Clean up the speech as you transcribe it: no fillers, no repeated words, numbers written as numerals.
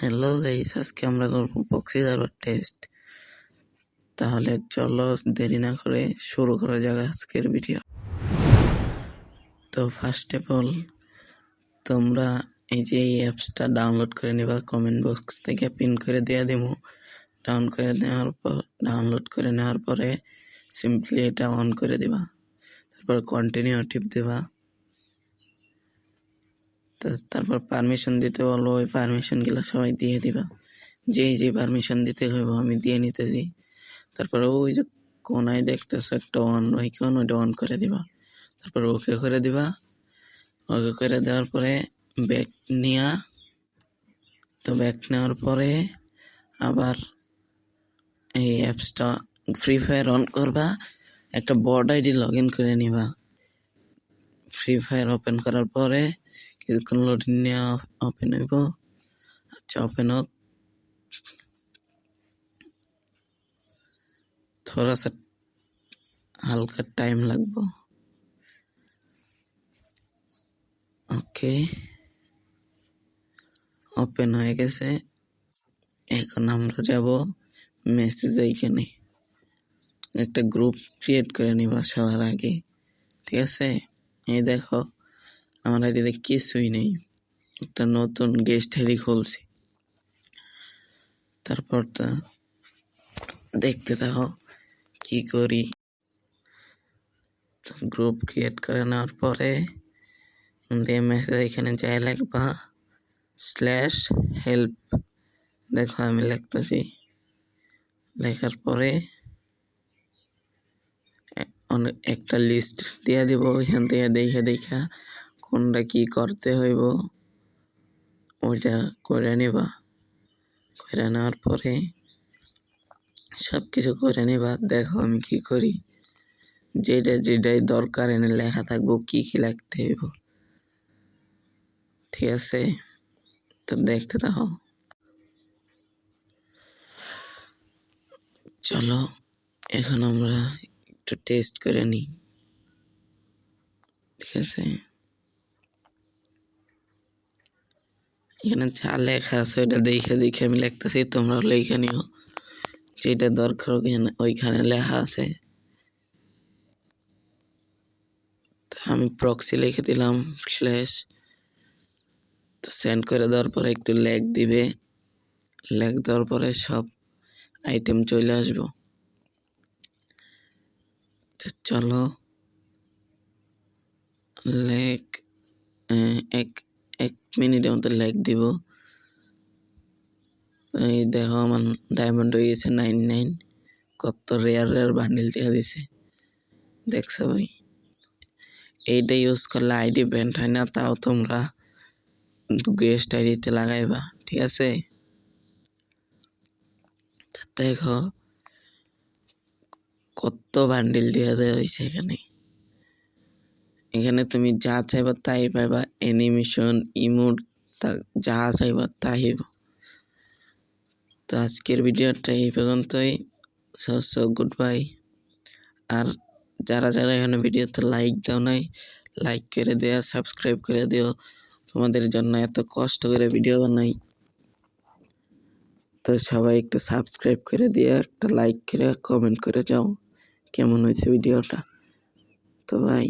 Hello guys, আজকে আমরা করবো প্রক্সি সার্ভার টেস্ট। তাহলে চলো দেরি না করে শুরু করা যাক আজকের ভিডিও। তো ফার্স্ট অফ অল তোমরা এই যে এই অ্যাপসটা ডাউনলোড করে নিবা, কমেন্ট বক্স থেকে পিন করে দিয়ে দেবো। ডাউনলোড করে নেওয়ার পরে সিম্পলি এটা অন করে দিবা, তারপর কন্টিনিউ টিপ দিবা। তারপর পারমিশন দিতে বলবো, ওই পারমিশনগুলো সবাই দিয়ে দিবা। যে পারমিশন দিতে হইব আমি দিয়ে নিতেছি। তারপরে ওই যে কোনায় দেখতেছো একটা অন আইকন, ওইটা অন করে দিবা। তারপর ওকে করে দিবা। ওকে করে দেওয়ার পরে ব্যাক নেওয়ার পরে আবার এই অ্যাপসটা ফ্রি ফায়ার অন করবা, একটা বট আইডি লগ ইন করে নিবা। ফ্রি ফায়ার ওপেন করার পরে কিছুক্ষণ লোডিং নেওয়া ওপেন হইব। আচ্ছা, ওপেন হোক, थोड़ा सा হালকা টাইম লাগবে। ওকে, ওপেন হয়ে গেছে। এখন আমরা যাব মেসেজ এইখানে, একটা গ্রুপ ক্রিয়েট করে নিবা সবার আগে, ঠিক আছে? এই দেখো আমার আইডিতে কিছুই নেই, একটা নতুন গেস্ট আইডি খুলছি। তারপর তো দেখতে থাকো কি করি। গ্রুপ ক্রিয়েট করে নেওয়ার পরে মেসেজ এখানে যাই লিখবা /help। দেখো আমি লিখতেছি, লেখার পরে একটা লিস্ট দিয়ে দিব। ওইখান থেকে দেখা কোনটা কি করতে হইব ওইটা করে নিবা। করে নেওয়ার পরে সব কিছু করে নিবা। দেখো আমি কি করি, যেটাই দরকার এনে লেখা থাকবো কি লিখতে হইব, ঠিক আছে? তো দেখতে থাকো। চলো এখন আমরা একটু টেস্ট করে নিই, ঠিক আছে? এখানে যা লেখা আছে ওইটা দেখে আমি লিখতেছি, তোমরা লেখা নিও। যেটা দরকার ওইখানে লেখা আছে। আমি প্রক্সি লিখে দিলাম / তো সেন্ড করে দেওয়ার পরে একটু লেগ দিবে। লেগ দেওয়ার পরে সব আইটেম চলে আসবো। চলো লেগ এক মিনিটের মতো লেগ দিব। এই দেখো আমার ডায়মন্ড হয়ে গেছে 99। কত রেয়ার বান্ডিল দিয়ে দিছে, দেখছো ভাই? এইটা ইউজ করলে আইডি ব্যান্ড হয় না, তাও তোমরা গেস্ট আইডিতে লাগাইবা, ঠিক আছে? দেখো কত বান্ডিল দিয়ে দেওয়া হয়েছে এখানে তুমি যা চাইবা তাই পাইবা। অ্যানিমেশন, ইমোট, যা চাইবা তাই হইব। তো আজকের ভিডিওটা এই পর্যন্তই। So good bye. আর যারা এখানে ভিডিওতে লাইক দাও নাই, লাইক করে দেয়া, সাবস্ক্রাইব করে দিও। তোমাদের জন্য এত কষ্ট করে ভিডিও বানাই, তো সবাই একটু সাবস্ক্রাইব করে দিয়ে একটা লাইক করে কমেন্ট করে যাও কেমন হয়েছে ভিডিওটা। তো ভাই